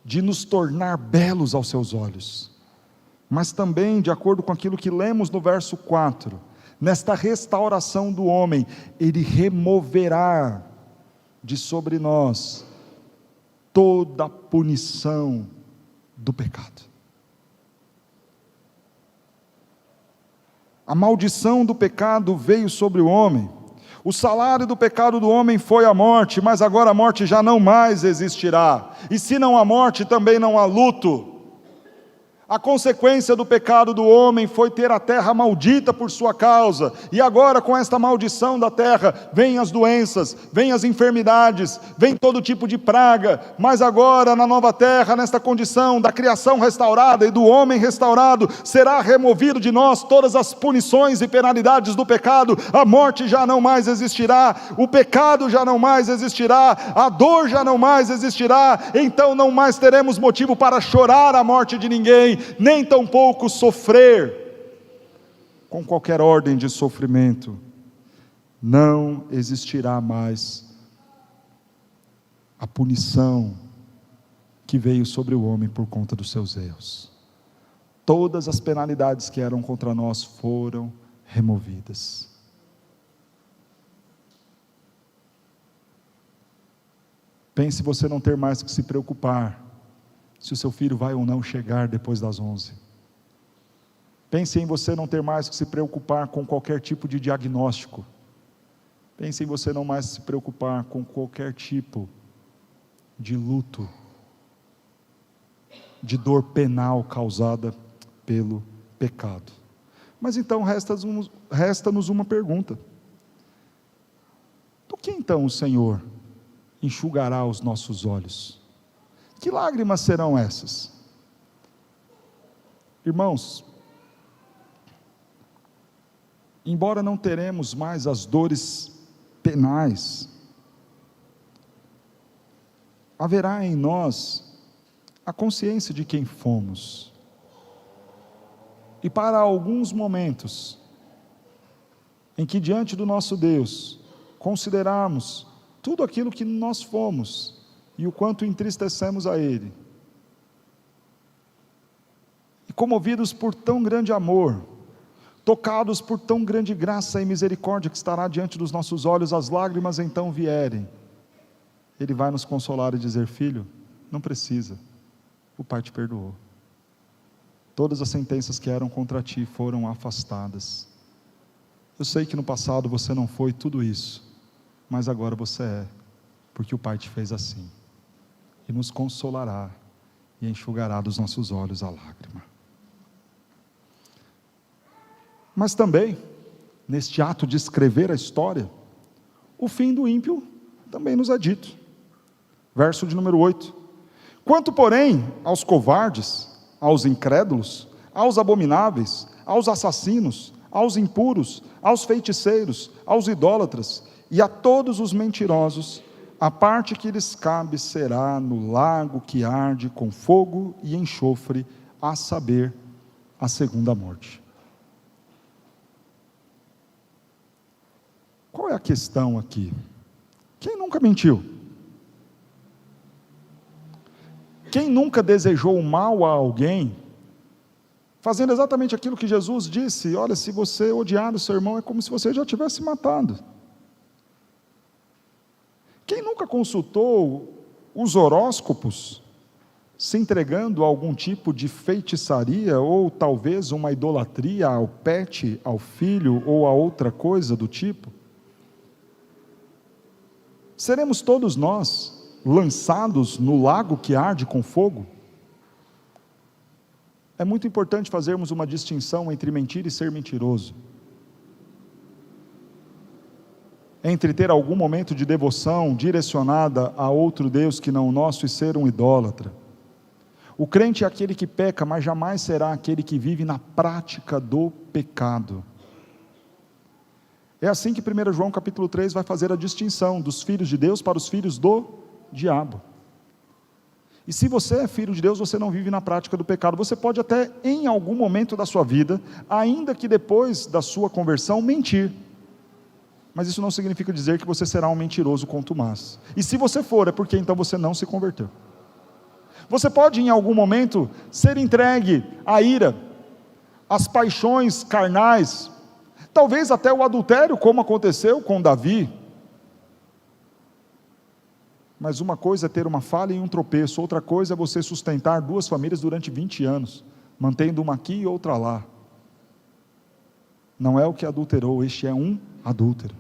de nos tornar belos aos seus olhos, mas também, de acordo com aquilo que lemos no verso 4, nesta restauração do homem, Ele removerá de sobre nós toda a punição do pecado. A maldição do pecado veio sobre o homem. O salário do pecado do homem foi a morte, mas agora a morte já não mais existirá. E se não há morte, também não há luto. A consequência do pecado do homem foi ter a terra maldita por sua causa, e agora com esta maldição da terra, vêm as doenças, vêm as enfermidades, vem todo tipo de praga, mas agora na nova terra, nesta condição da criação restaurada e do homem restaurado, será removido de nós todas as punições e penalidades do pecado, a morte já não mais existirá, o pecado já não mais existirá, a dor já não mais existirá, então não mais teremos motivo para chorar a morte de ninguém, nem tampouco sofrer com qualquer ordem de sofrimento. Não existirá mais a punição que veio sobre o homem por conta dos seus erros. Todas as penalidades que eram contra nós foram removidas. Pense você não ter mais que se preocupar se o seu filho vai ou não chegar depois das 11. Pense em você não ter mais que se preocupar com qualquer tipo de diagnóstico. Pense em você não mais se preocupar com qualquer tipo de luto, de dor penal causada pelo pecado. Mas então resta-nos uma pergunta: do que então o Senhor enxugará os nossos olhos? Que lágrimas serão essas? Irmãos, embora não teremos mais as dores penais, haverá em nós a consciência de quem fomos. E para alguns momentos, em que diante do nosso Deus, considerarmos tudo aquilo que nós fomos, e o quanto entristecemos a Ele, e comovidos por tão grande amor, tocados por tão grande graça e misericórdia que estará diante dos nossos olhos, as lágrimas então vierem, Ele vai nos consolar e dizer: filho, não precisa, o Pai te perdoou, todas as sentenças que eram contra ti foram afastadas. Eu sei que no passado você não foi tudo isso, mas agora você é, porque o Pai te fez assim, e nos consolará, e enxugará dos nossos olhos a lágrima. Mas também, neste ato de escrever a história, o fim do ímpio também nos é dito. Verso de número 8: quanto porém aos covardes, aos incrédulos, aos abomináveis, aos assassinos, aos impuros, aos feiticeiros, aos idólatras, e a todos os mentirosos, a parte que lhes cabe será no lago que arde com fogo e enxofre, a saber, a segunda morte. Qual é a questão aqui? Quem nunca mentiu? Quem nunca desejou o mal a alguém, fazendo exatamente aquilo que Jesus disse: olha, se você odiar o seu irmão, é como se você já tivesse matado. Quem nunca consultou os horóscopos, se entregando a algum tipo de feitiçaria, ou talvez uma idolatria ao pet, ao filho, ou a outra coisa do tipo? Seremos todos nós lançados no lago que arde com fogo? É muito importante fazermos uma distinção entre mentir e ser mentiroso, entre ter algum momento de devoção direcionada a outro Deus que não o nosso e ser um idólatra. O crente é aquele que peca, mas jamais será aquele que vive na prática do pecado. É assim que 1 João capítulo 3 vai fazer a distinção dos filhos de Deus para os filhos do diabo. E se você é filho de Deus, você não vive na prática do pecado. Você pode até em algum momento da sua vida, ainda que depois da sua conversão, mentir. Mas isso não significa dizer que você será um mentiroso contumaz. E se você for, é porque então você não se converteu. Você pode em algum momento ser entregue à ira, às paixões carnais, talvez até o adultério, como aconteceu com Davi. Mas uma coisa é ter uma falha e um tropeço, outra coisa é você sustentar duas famílias durante 20 anos, mantendo uma aqui e outra lá. Não é o que adulterou, este é um adúltero,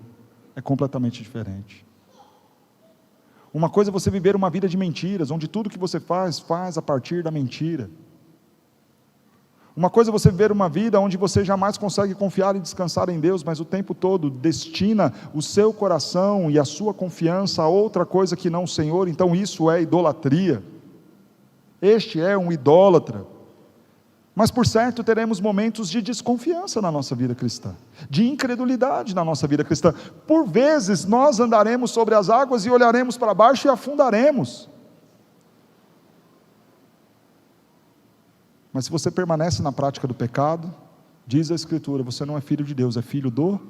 é completamente diferente. Uma coisa é você viver uma vida de mentiras, onde tudo que você faz a partir da mentira. Uma coisa é você viver uma vida onde você jamais consegue confiar e descansar em Deus, mas o tempo todo destina o seu coração e a sua confiança a outra coisa que não o Senhor, então isso é idolatria. Este é um idólatra. Mas por certo teremos momentos de desconfiança na nossa vida cristã, de incredulidade na nossa vida cristã. Por vezes nós andaremos sobre as águas e olharemos para baixo e afundaremos. Mas se você permanece na prática do pecado, diz a Escritura, você não é filho de Deus, é filho do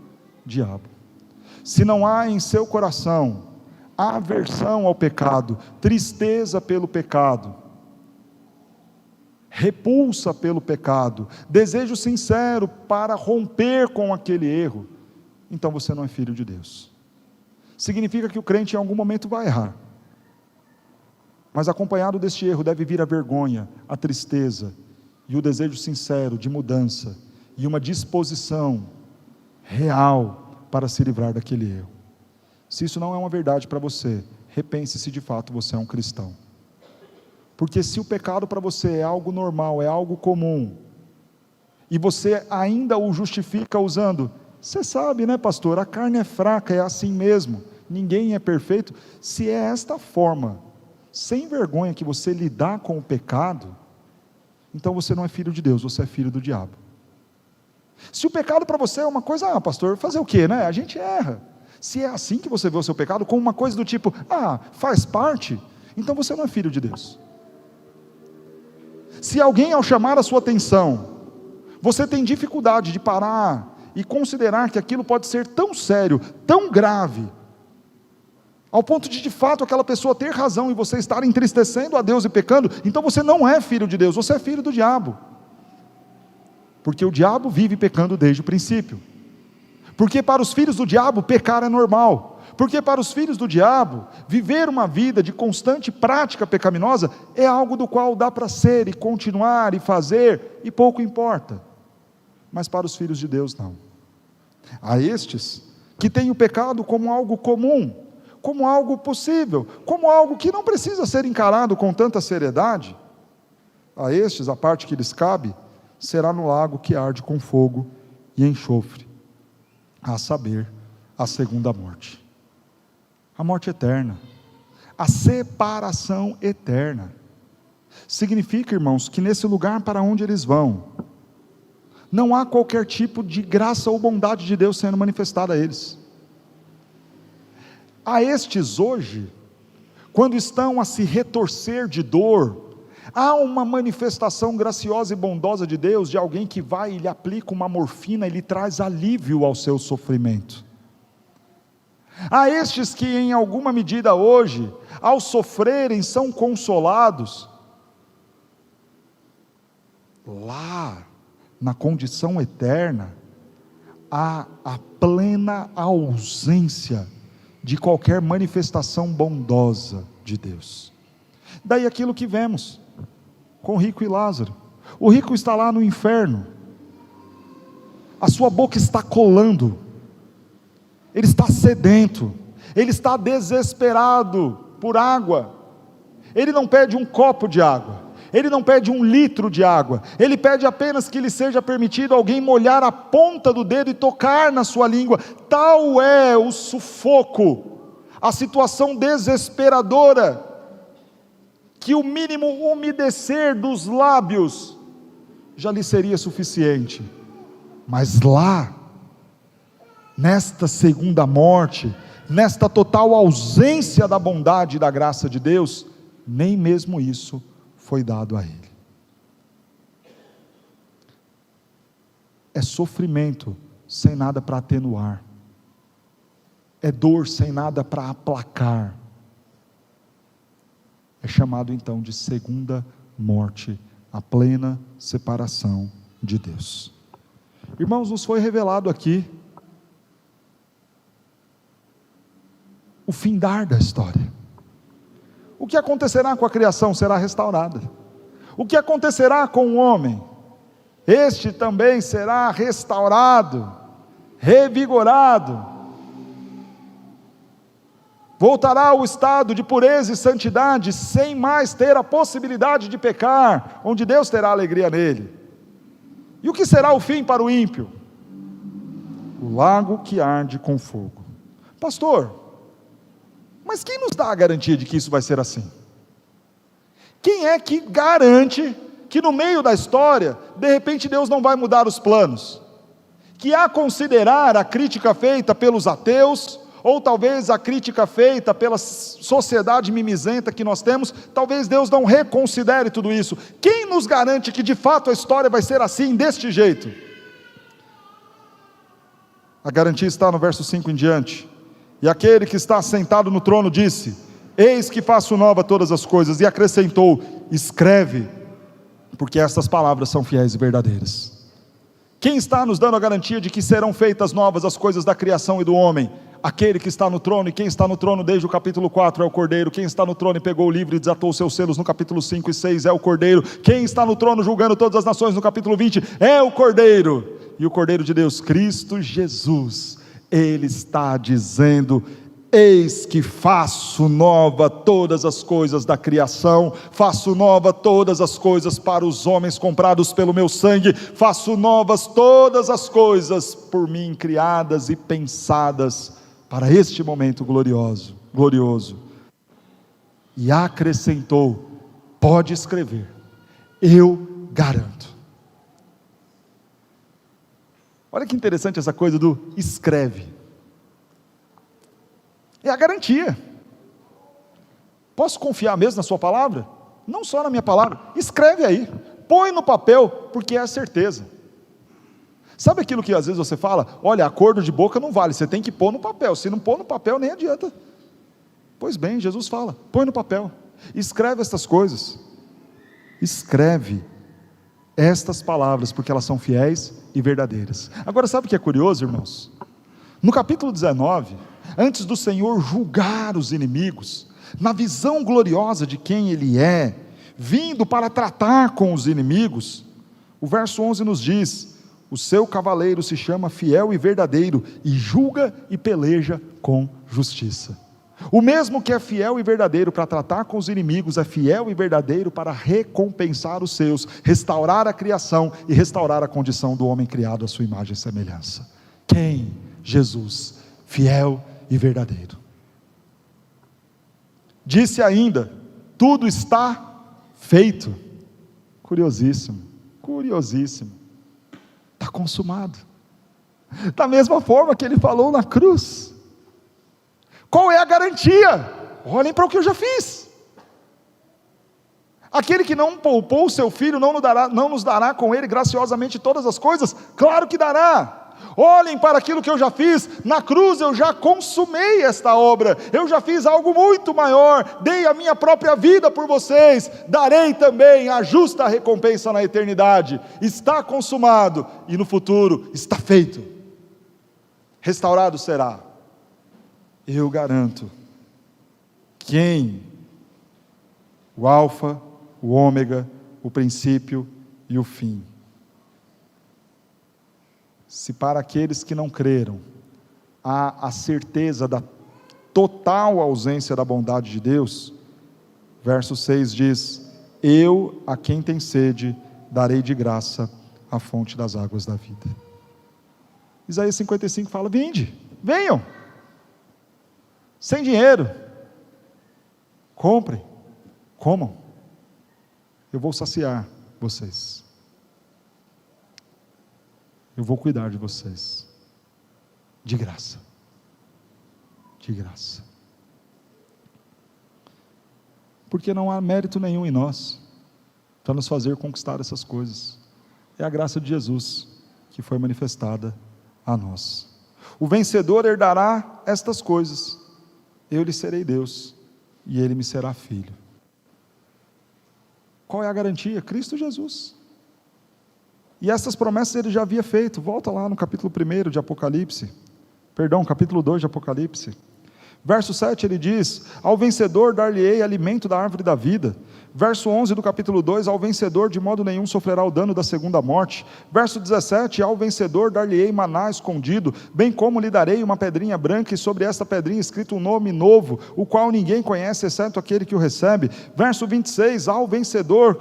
diabo. Se não há em seu coração aversão ao pecado, tristeza pelo pecado, repulsa pelo pecado, desejo sincero para romper com aquele erro, então você não é filho de Deus. Significa que o crente em algum momento vai errar, mas acompanhado deste erro deve vir a vergonha, a tristeza, e o desejo sincero de mudança, e uma disposição real para se livrar daquele erro. Se isso não é uma verdade para você, repense se de fato você é um cristão. Porque se o pecado para você é algo normal, é algo comum, e você ainda o justifica usando, você sabe, né, pastor, a carne é fraca, é assim mesmo, ninguém é perfeito. Se é esta forma, sem vergonha, que você lidar com o pecado, então você não é filho de Deus, você é filho do diabo. Se o pecado para você é uma coisa, pastor, fazer o quê, né? A gente erra. Se é assim que você vê o seu pecado, como uma coisa do tipo, faz parte, então você não é filho de Deus. Se alguém ao chamar a sua atenção, você tem dificuldade de parar e considerar que aquilo pode ser tão sério, tão grave, ao ponto de fato aquela pessoa ter razão e você estar entristecendo a Deus e pecando, então você não é filho de Deus, você é filho do diabo. Porque o diabo vive pecando desde o princípio. Porque para os filhos do diabo pecar é normal. Porque para os filhos do diabo viver uma vida de constante prática pecaminosa é algo do qual dá para ser e continuar e fazer e pouco importa. Mas para os filhos de Deus não. A estes que têm o pecado como algo comum, como algo possível, como algo que não precisa ser encarado com tanta seriedade, a estes a parte que lhes cabe será no lago que arde com fogo e enxofre, a saber, a segunda morte. A morte eterna, a separação eterna. Significa, irmãos, que nesse lugar para onde eles vão, não há qualquer tipo de graça ou bondade de Deus sendo manifestada a eles. A estes hoje, quando estão a se retorcer de dor, há uma manifestação graciosa e bondosa de Deus, de alguém que vai e lhe aplica uma morfina e lhe traz alívio ao seu sofrimento. Há estes que em alguma medida hoje, ao sofrerem, são consolados. Lá, na condição eterna, há a plena ausência de qualquer manifestação bondosa de Deus. Daí aquilo que vemos com o rico e Lázaro. O rico está lá no inferno, a sua boca está colando, ele está sedento, ele está desesperado por água. Ele não pede um copo de água, ele não pede 1 litro de água, ele pede apenas que lhe seja permitido alguém molhar a ponta do dedo e tocar na sua língua. Tal é o sufoco, a situação desesperadora, que o mínimo umedecer dos lábios já lhe seria suficiente. Mas lá, nesta segunda morte, nesta total ausência da bondade e da graça de Deus, nem mesmo isso foi dado a ele. É sofrimento sem nada para atenuar, é dor sem nada para aplacar, é chamado então de segunda morte, a plena separação de Deus. Irmãos, nos foi revelado aqui o findar da história. O que acontecerá com a criação será restaurada. O que acontecerá com o homem? Este também será restaurado, revigorado. Voltará ao estado de pureza e santidade, sem mais ter a possibilidade de pecar, onde Deus terá alegria nele. E o que será o fim para o ímpio? O lago que arde com fogo. Pastor, mas quem nos dá a garantia de que isso vai ser assim? Quem é que garante que no meio da história, de repente Deus não vai mudar os planos? Que a considerar a crítica feita pelos ateus, ou talvez a crítica feita pela sociedade mimizenta que nós temos, talvez Deus não reconsidere tudo isso. Quem nos garante que de fato a história vai ser assim, deste jeito? A garantia está no verso 5 em diante. E aquele que está sentado no trono disse: eis que faço nova todas as coisas, e acrescentou: escreve, porque estas palavras são fiéis e verdadeiras. Quem está nos dando a garantia de que serão feitas novas as coisas da criação e do homem? Aquele que está no trono, e quem está no trono desde o capítulo 4 é o Cordeiro. Quem está no trono e pegou o livro e desatou os seus selos no capítulo 5 e 6 é o Cordeiro. Quem está no trono julgando todas as nações no capítulo 20 é o Cordeiro. E o Cordeiro de Deus, Cristo Jesus, Ele está dizendo: eis que faço nova todas as coisas da criação, faço nova todas as coisas para os homens comprados pelo meu sangue, faço novas todas as coisas por mim criadas e pensadas para este momento glorioso. E acrescentou: pode escrever, eu garanto. Olha que interessante essa coisa do escreve. É a garantia. Posso confiar mesmo na sua palavra? Não só na minha palavra, escreve aí, põe no papel, porque é a certeza. Sabe aquilo que às vezes você fala: olha, acordo de boca não vale, você tem que pôr no papel, se não pôr no papel nem adianta. Pois bem, Jesus fala: põe no papel, escreve estas coisas, escreve estas palavras, porque elas são fiéis e verdadeiras. Agora, sabe o que é curioso, irmãos? No capítulo 19, antes do Senhor julgar os inimigos, na visão gloriosa de quem Ele é, vindo para tratar com os inimigos, o verso 11 nos diz: o seu cavaleiro se chama fiel e verdadeiro, e julga e peleja com justiça. O mesmo que é fiel e verdadeiro para tratar com os inimigos, é fiel e verdadeiro para recompensar os seus, restaurar a criação e restaurar a condição do homem criado à sua imagem e semelhança. Quem? Jesus, fiel e verdadeiro. Disse ainda: tudo está feito. Curiosíssimo, está consumado, da mesma forma que Ele falou na cruz. Qual é a garantia? Olhem para o que eu já fiz. Aquele que não poupou o seu filho, não nos dará com Ele graciosamente todas as coisas? Claro que dará. Olhem para aquilo que eu já fiz, na cruz eu já consumei esta obra, eu já fiz algo muito maior, dei a minha própria vida por vocês, darei também a justa recompensa na eternidade. Está consumado, e no futuro está feito, restaurado será. Eu garanto. Quem? O alfa, o ômega, o princípio e o fim. Se para aqueles que não creram, há a certeza da total ausência da bondade de Deus, verso 6 diz: eu, a quem tem sede, darei de graça a fonte das águas da vida. Isaías 55 fala: vinde, venham, sem dinheiro, comprem, comam, eu vou saciar vocês, eu vou cuidar de vocês, de graça, porque não há mérito nenhum em nós, para nos fazer conquistar essas coisas, é a graça de Jesus, que foi manifestada a nós. O vencedor herdará estas coisas, eu lhe serei Deus, e ele me será filho. Qual é a garantia? Cristo Jesus. E essas promessas ele já havia feito. Volta lá no capítulo 1 de Apocalipse. Perdão, capítulo 2 de Apocalipse. Verso 7 ele diz: ao vencedor dar-lhe-ei alimento da árvore da vida. Verso 11 do capítulo 2: ao vencedor de modo nenhum sofrerá o dano da segunda morte. Verso 17: ao vencedor dar-lhe-ei maná escondido, bem como lhe darei uma pedrinha branca, e sobre esta pedrinha escrito um nome novo, o qual ninguém conhece, exceto aquele que o recebe. Verso 26: ao vencedor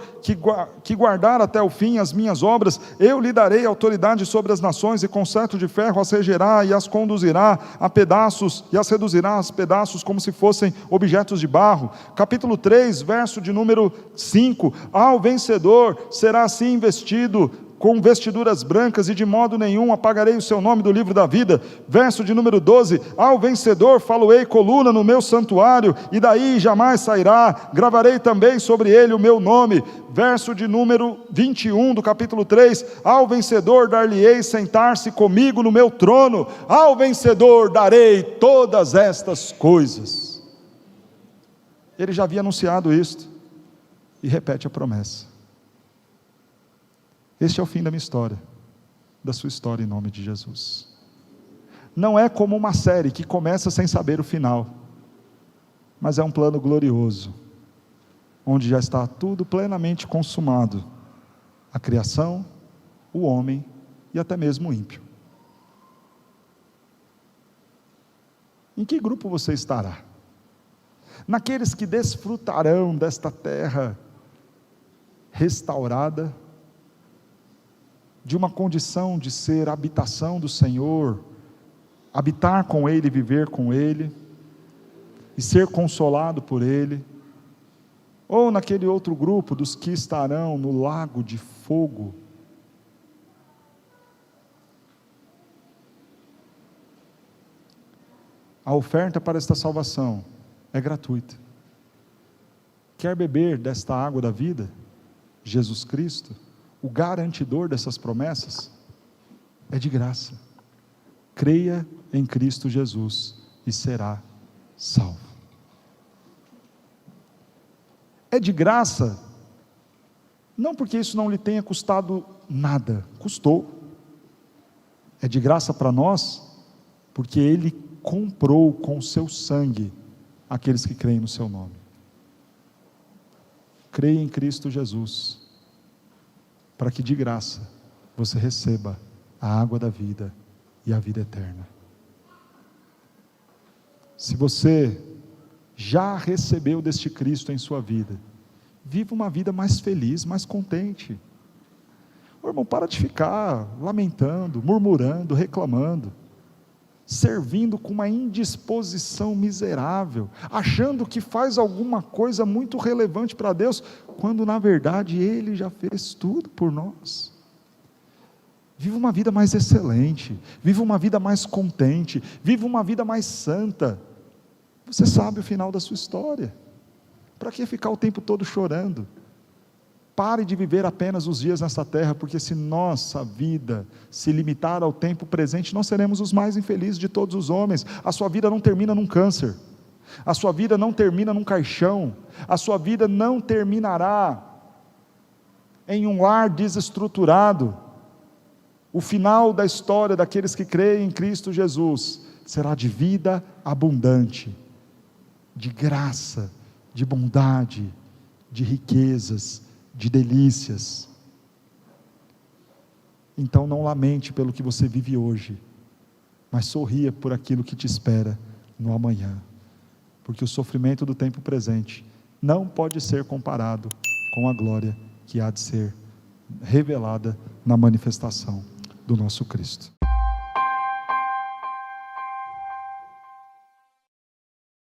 que guardar até o fim as minhas obras, eu lhe darei autoridade sobre as nações, e com cetro de ferro as regerá e as conduzirá a pedaços, e as reduzirá a pedaços como se fossem objetos de barro. Capítulo 3, verso de número 5: ao vencedor será assim vestido com vestiduras brancas, e de modo nenhum apagarei o seu nome do livro da vida. Verso de número 12: ao vencedor faloei coluna no meu santuário, e daí jamais sairá, gravarei também sobre ele o meu nome. Verso de número 21 do capítulo 3: ao vencedor dar-lhe-ei sentar-se comigo no meu trono, ao vencedor darei todas estas coisas. Ele já havia anunciado isto, e repete a promessa. Este é o fim da minha história, da sua história, em nome de Jesus. Não é como uma série que começa sem saber o final, mas é um plano glorioso, onde já está tudo plenamente consumado: a criação, o homem e até mesmo o ímpio. Em que grupo você estará? Naqueles que desfrutarão desta terra restaurada, de uma condição de ser habitação do Senhor, habitar com Ele, viver com Ele, e ser consolado por Ele, ou naquele outro grupo dos que estarão no lago de fogo? A oferta para esta salvação é gratuita. Quer beber desta água da vida? Jesus Cristo, o garantidor dessas promessas, é de graça. Creia em Cristo Jesus e será salvo. É de graça, não porque isso não lhe tenha custado nada, custou. É de graça para nós, porque Ele comprou com seu sangue aqueles que creem no seu nome. Creia em Cristo Jesus, para que de graça você receba a água da vida e a vida eterna. Se você já recebeu deste Cristo em sua vida, viva uma vida mais feliz, mais contente. Ô irmão, para de ficar lamentando, murmurando, reclamando, servindo com uma indisposição miserável, achando que faz alguma coisa muito relevante para Deus, quando na verdade Ele já fez tudo por nós. Viva uma vida mais excelente, viva uma vida mais contente, viva uma vida mais santa. Você sabe o final da sua história, para que ficar o tempo todo chorando? Pare de viver apenas os dias nesta terra, porque se nossa vida se limitar ao tempo presente, nós seremos os mais infelizes de todos os homens. A sua vida não termina num câncer, a sua vida não termina num caixão, a sua vida não terminará em um lar desestruturado. O final da história daqueles que creem em Cristo Jesus será de vida abundante, de graça, de bondade, de riquezas, de delícias. Então não lamente pelo que você vive hoje, mas sorria por aquilo que te espera no amanhã, porque o sofrimento do tempo presente não pode ser comparado com a glória que há de ser revelada na manifestação do nosso Cristo.